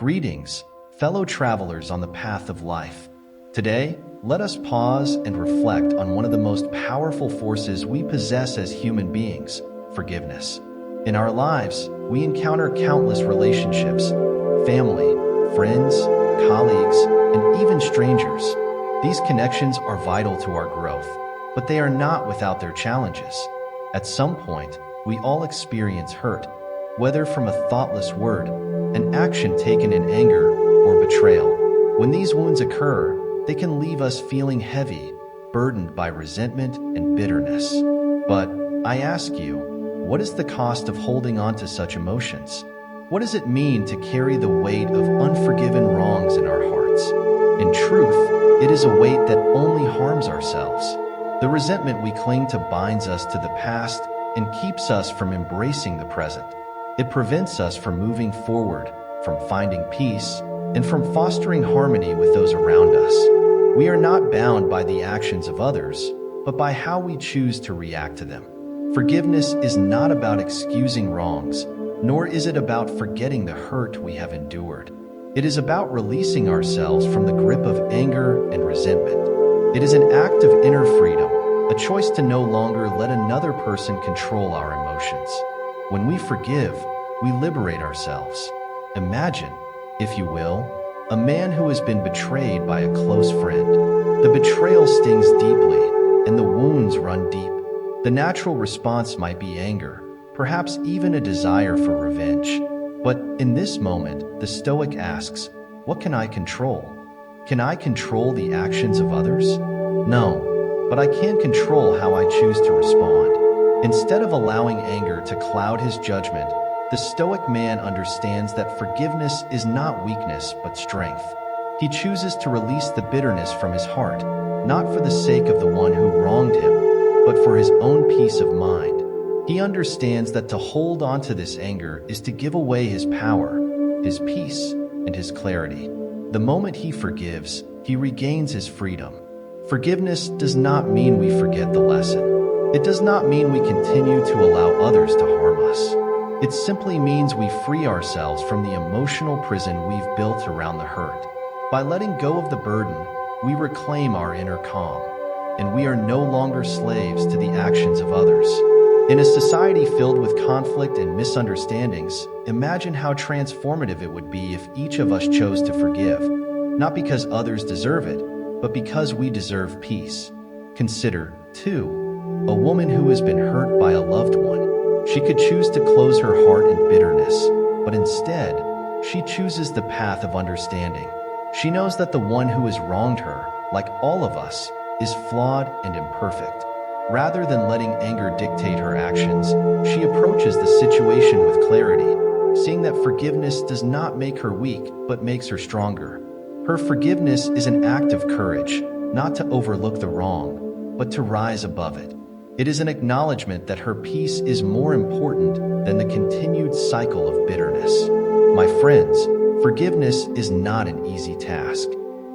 Greetings, fellow travelers on the path of life. Today, let us pause and reflect on one of the most powerful forces we possess as human beings: forgiveness. In our lives, we encounter countless relationships: family, friends, colleagues, and even strangers. These connections are vital to our growth, but they are not without their challenges. At some point, we all experience hurt, whether from a thoughtless word, an action taken in anger, or betrayal. When these wounds occur, they can leave us feeling heavy, burdened by resentment and bitterness. But I ask you, what is the cost of holding on to such emotions? What does it mean to carry the weight of unforgiven wrongs in our hearts? In truth, it is a weight that only harms ourselves. The resentment we cling to binds us to the past and keeps us from embracing the present. It prevents us from moving forward, from finding peace, and from fostering harmony with those around us. We are not bound by the actions of others, but by how we choose to react to them. Forgiveness is not about excusing wrongs, nor is it about forgetting the hurt we have endured. It is about releasing ourselves from the grip of anger and resentment. It is an act of inner freedom, a choice to no longer let another person control our emotions. When we forgive, we liberate ourselves. Imagine, if you will, a man who has been betrayed by a close friend. The betrayal stings deeply, and the wounds run deep. The natural response might be anger, perhaps even a desire for revenge. But in this moment, the Stoic asks, what can I control? Can I control the actions of others? No, but I can control how I choose to respond. Instead of allowing anger to cloud his judgment, the Stoic man understands that forgiveness is not weakness but strength. He chooses to release the bitterness from his heart, not for the sake of the one who wronged him, but for his own peace of mind. He understands that to hold on to this anger is to give away his power, his peace, and his clarity. The moment he forgives, he regains his freedom. Forgiveness does not mean we forget the lesson. It does not mean we continue to allow others to harm us. It simply means we free ourselves from the emotional prison we've built around the hurt. By letting go of the burden, we reclaim our inner calm, and we are no longer slaves to the actions of others. In a society filled with conflict and misunderstandings, imagine how transformative it would be if each of us chose to forgive, not because others deserve it, but because we deserve peace. Consider, too, a woman who has been hurt by a loved one. She could choose to close her heart in bitterness, but instead, she chooses the path of understanding. She knows that the one who has wronged her, like all of us, is flawed and imperfect. Rather than letting anger dictate her actions, she approaches the situation with clarity, seeing that forgiveness does not make her weak, but makes her stronger. Her forgiveness is an act of courage, not to overlook the wrong, but to rise above it. It is an acknowledgement that her peace is more important than the continued cycle of bitterness. My friends, forgiveness is not an easy task.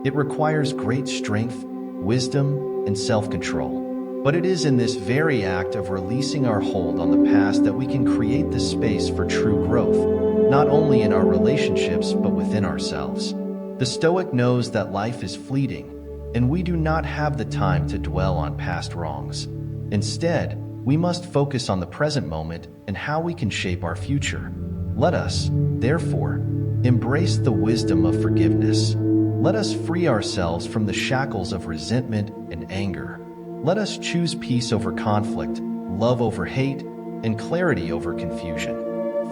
It requires great strength, wisdom, and self-control. But it is in this very act of releasing our hold on the past that we can create the space for true growth, not only in our relationships but within ourselves. The Stoic knows that life is fleeting, and we do not have the time to dwell on past wrongs. Instead, we must focus on the present moment and how we can shape our future. Let us, therefore, embrace the wisdom of forgiveness. Let us free ourselves from the shackles of resentment and anger. Let us choose peace over conflict, love over hate, and clarity over confusion.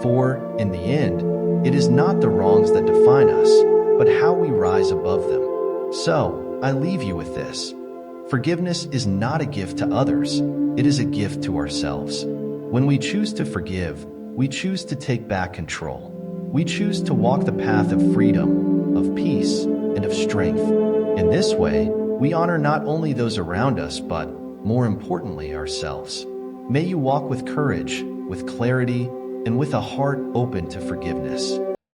For, in the end, it is not the wrongs that define us, but how we rise above them. So, I leave you with this. Forgiveness is not a gift to others, it is a gift to ourselves. When we choose to forgive, we choose to take back control. We choose to walk the path of freedom, of peace, and of strength. In this way, we honor not only those around us, but, more importantly, ourselves. May you walk with courage, with clarity, and with a heart open to forgiveness.